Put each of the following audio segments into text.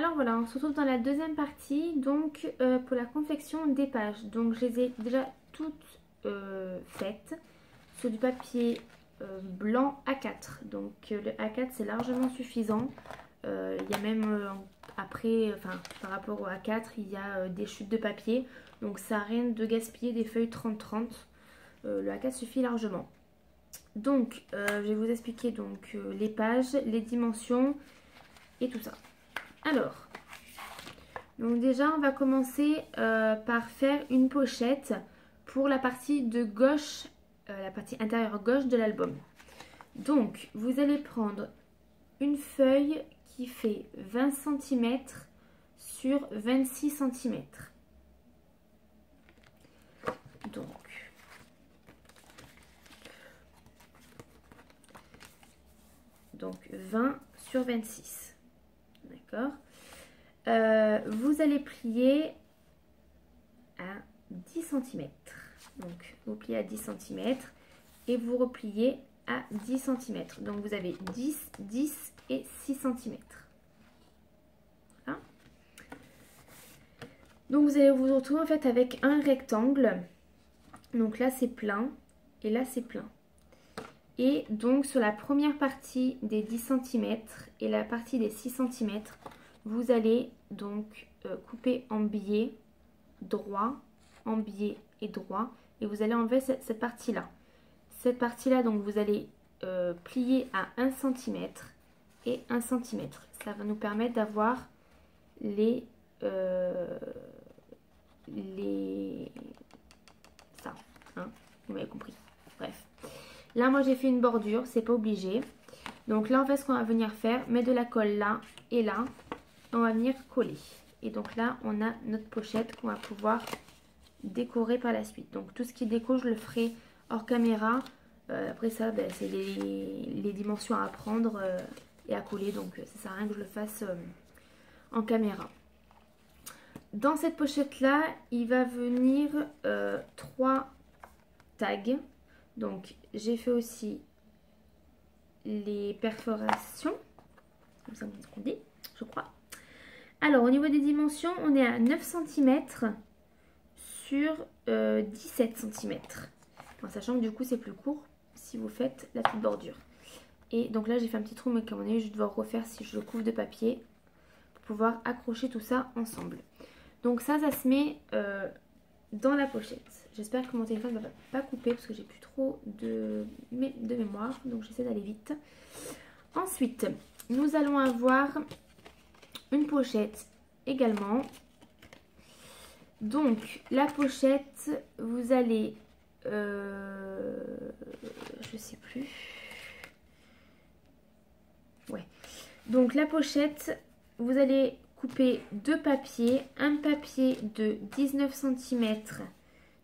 Alors voilà, on se retrouve dans la deuxième partie, donc pour la confection des pages. Donc je les ai déjà toutes faites sur du papier blanc A4. Donc le A4 c'est largement suffisant. Il y a même après, enfin par rapport au A4, il y a des chutes de papier. Donc ça n'a rien de gaspiller des feuilles 30-30. Le A4 suffit largement. Donc je vais vous expliquer donc les pages, les dimensions et tout ça. Alors, donc déjà on va commencer par faire une pochette pour la partie de gauche, la partie intérieure gauche de l'album. Donc vous allez prendre une feuille qui fait 20 cm sur 26 cm. Donc 20 sur 26. D'accord. Vous allez plier à 10 cm. Donc vous pliez à 10 cm et vous repliez à 10 cm. Donc vous avez 10, 10 et 6 cm. Hein? Donc vous allez vous retrouver en fait avec un rectangle. Donc là c'est plein et là c'est plein. Et donc sur la première partie des 10 cm et la partie des 6 cm, vous allez donc couper en biais droit, en biais et droit. Et vous allez enlever cette partie-là. Cette partie-là, donc vous allez plier à 1 cm et 1 cm. Ça va nous permettre d'avoir ça, hein, vous m'avez compris. Bref. Là, moi, j'ai fait une bordure, c'est pas obligé. Donc là, en fait, ce qu'on va venir faire, mettre de la colle là et là. On va venir coller. Et donc là, on a notre pochette qu'on va pouvoir décorer par la suite. Donc tout ce qui est déco, je le ferai hors caméra. Après ça, ben, c'est les dimensions à prendre et à coller. Donc ça sert à rien que je le fasse en caméra. Dans cette pochette-là, il va venir 3 tags. Donc j'ai fait aussi les perforations. Comme ça, c'est ce qu'on dit, je crois. Alors au niveau des dimensions, on est à 9 cm sur 17 cm. En sachant que du coup c'est plus court si vous faites la petite bordure. Et donc là j'ai fait un petit trou, mais comme on est, je vais devoir refaire si je le couvre de papier pour pouvoir accrocher tout ça ensemble. Donc ça se met dans la pochette. J'espère que mon téléphone ne va pas couper parce que j'ai plus trop de mémoire, donc j'essaie d'aller vite. Ensuite, nous allons avoir une pochette également. Donc la pochette, vous allez je sais plus, ouais, donc la pochette, vous allez couper deux papiers, un papier de 19 cm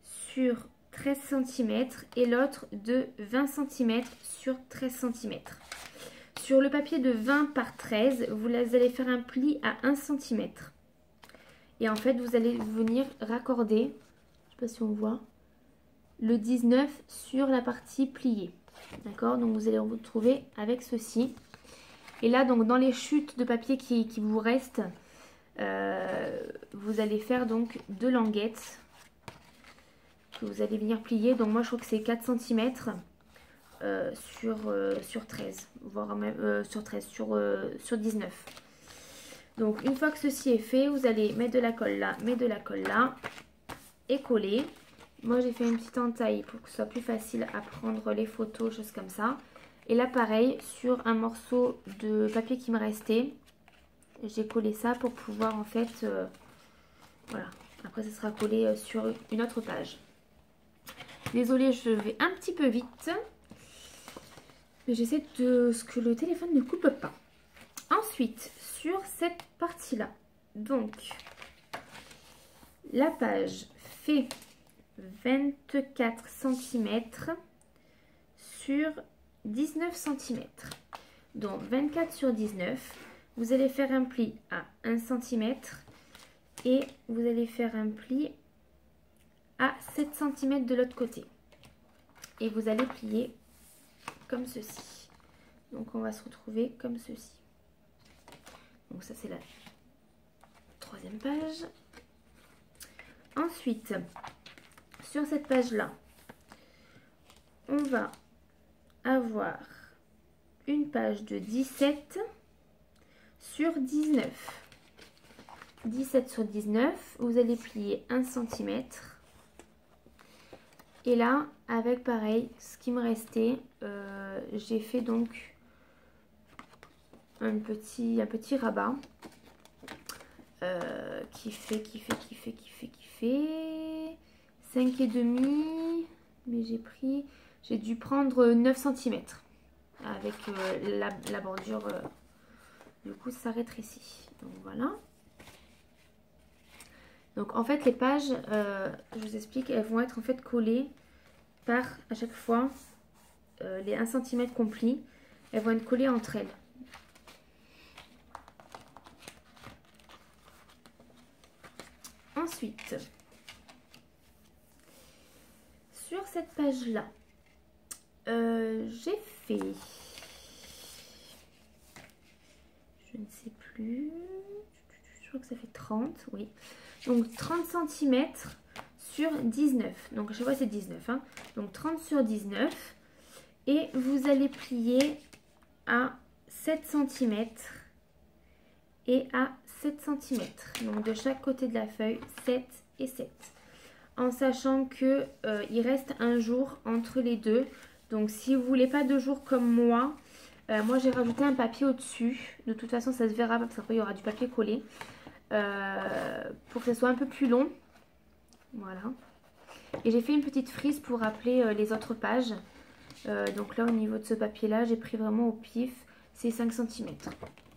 sur 13 cm et l'autre de 20 cm sur 13 cm. Sur le papier de 20 par 13, vous allez faire un pli à 1 cm. Et en fait, vous allez venir raccorder, je ne sais pas si on voit, le 19 sur la partie pliée. D'accord? Donc vous allez vous retrouver avec ceci. Et là, donc dans les chutes de papier qui vous restent, vous allez faire donc 2 languettes que vous allez venir plier. Donc moi, je crois que c'est 4 cm. Sur 13, voire même sur 13, sur 19. Donc une fois que ceci est fait, vous allez mettre de la colle là, et coller. Moi j'ai fait une petite entaille pour que ce soit plus facile à prendre les photos, choses comme ça. Et là pareil, sur un morceau de papier qui me restait, j'ai collé ça pour pouvoir en fait, voilà, après ça sera collé sur une autre page. Désolée, je vais un petit peu vite. Mais j'essaie de ce que le téléphone ne coupe pas. Ensuite, sur cette partie-là, donc, la page fait 24 cm sur 19 cm. Donc, 24 sur 19, vous allez faire un pli à 1 cm et vous allez faire un pli à 7 cm de l'autre côté. Et vous allez plier comme ceci. Donc on va se retrouver comme ceci. Donc ça c'est troisième page. Ensuite, sur cette page-là, on va avoir une page de 17 sur 19. 17 sur 19, vous allez plier 1 cm. Et là, avec pareil, ce qui me restait, j'ai fait donc un petit rabat qui fait 5,5, mais j'ai dû prendre 9 cm avec la bordure, du coup ça rétrécit. Donc voilà. Donc en fait les pages, je vous explique, elles vont être en fait collées par à chaque fois les 1 cm qu'on plie, elles vont être collées entre elles. Ensuite, sur cette page là, j'ai fait, je ne sais plus, je crois que ça fait 30, oui. Donc 30 cm sur 19. Donc à chaque fois c'est 19. Hein. Donc 30 sur 19. Et vous allez plier à 7 cm et à 7 cm. Donc de chaque côté de la feuille, 7 et 7. En sachant que il reste un jour entre les deux. Donc si vous ne voulez pas 2 jours comme moi, moi j'ai rajouté un papier au-dessus. De toute façon ça se verra parce qu'après il y aura du papier collé. Pour que ça soit un peu plus long. Voilà. Et j'ai fait une petite frise pour rappeler les autres pages. Donc là au niveau de ce papier là, j'ai pris vraiment au pif. C'est 5 cm.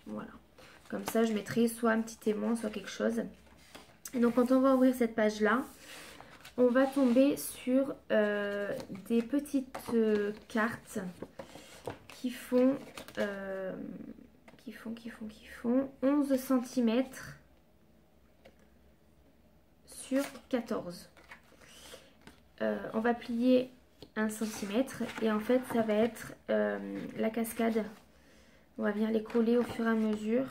Voilà. Comme ça je mettrai soit un petit aimant, soit quelque chose. Et donc quand on va ouvrir cette page là, on va tomber sur des petites cartes qui font 11 cm sur 14. On va plier 1 cm et en fait ça va être la cascade. On va venir les coller au fur et à mesure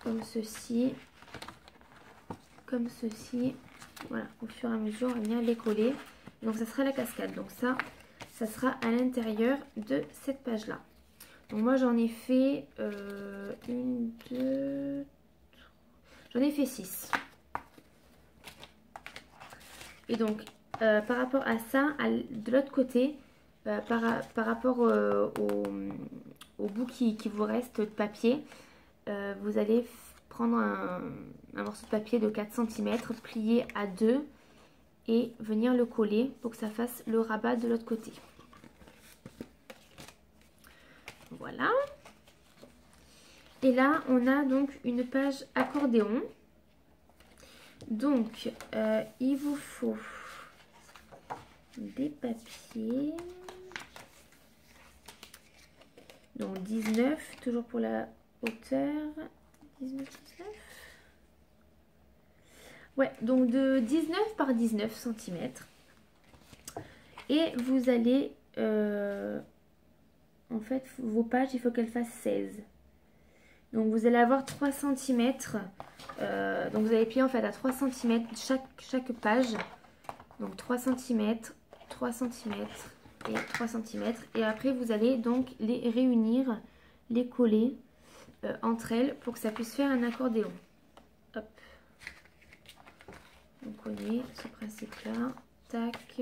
comme ceci, voilà, au fur et à mesure on va venir les coller. Donc ça sera la cascade, donc ça sera à l'intérieur de cette page là. Donc moi j'en ai fait 1, 2, j'en ai fait 6. Et donc par rapport à ça, de l'autre côté, par rapport au bout qui vous reste de papier, vous allez prendre un morceau de papier de 4 cm, plier à 2 et venir le coller pour que ça fasse le rabat de l'autre côté. Voilà. Et là, on a donc une page accordéon. Donc, il vous faut des papiers. Donc 19, toujours pour la hauteur. 19. Ouais, donc de 19 par 19 cm. Et vous allez, en fait, vos pages, il faut qu'elles fassent 16. Donc vous allez avoir 3 cm. Donc vous allez plier en fait à 3 cm chaque page. Donc 3 cm, 3 cm et 3 cm. Et après vous allez donc les réunir, les coller entre elles pour que ça puisse faire un accordéon. Hop. On connaît ce principe-là. Tac.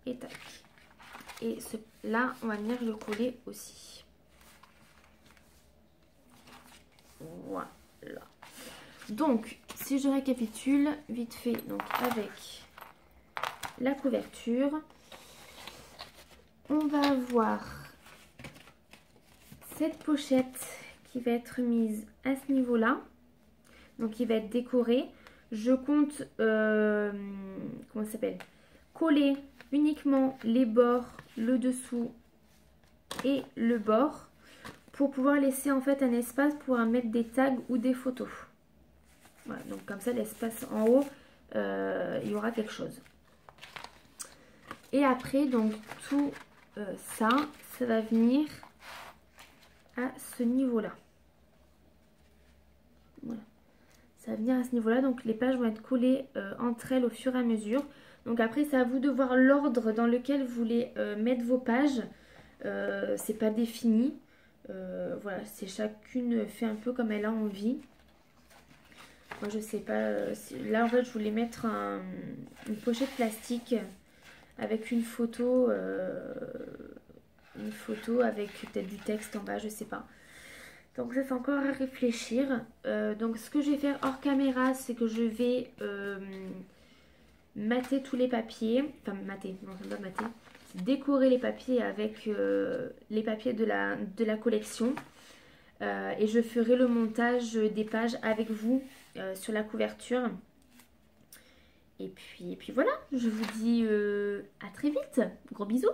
Et tac. Et là, on va venir le coller aussi. Voilà. Donc, si je récapitule vite fait, donc avec la couverture, on va avoir cette pochette qui va être mise à ce niveau-là, donc qui va être décorée. Je compte, comment ça s'appelle, coller uniquement les bords, le dessous et le bord pour pouvoir laisser en fait un espace pour mettre des tags ou des photos. Voilà, donc comme ça l'espace en haut, il y aura quelque chose. Et après donc tout ça va venir à ce niveau là. Voilà, Ça va venir à ce niveau-là. Donc les pages vont être collées entre elles au fur et à mesure. Donc après, c'est à vous de voir l'ordre dans lequel vous voulez mettre vos pages. C'est pas défini. Voilà, c'est chacune fait un peu comme elle a envie. Moi, je sais pas. Là, en fait, je voulais mettre une pochette plastique avec une photo avec peut-être du texte en bas, je sais pas. Donc ça c'est encore à réfléchir. Donc ce que je vais faire hors caméra, c'est que je vais mater tous les papiers. Enfin mater, non c'est pas mater. C'est décorer les papiers avec les papiers de la collection. Et je ferai le montage des pages avec vous sur la couverture. Et puis voilà, je vous dis à très vite. Gros bisous.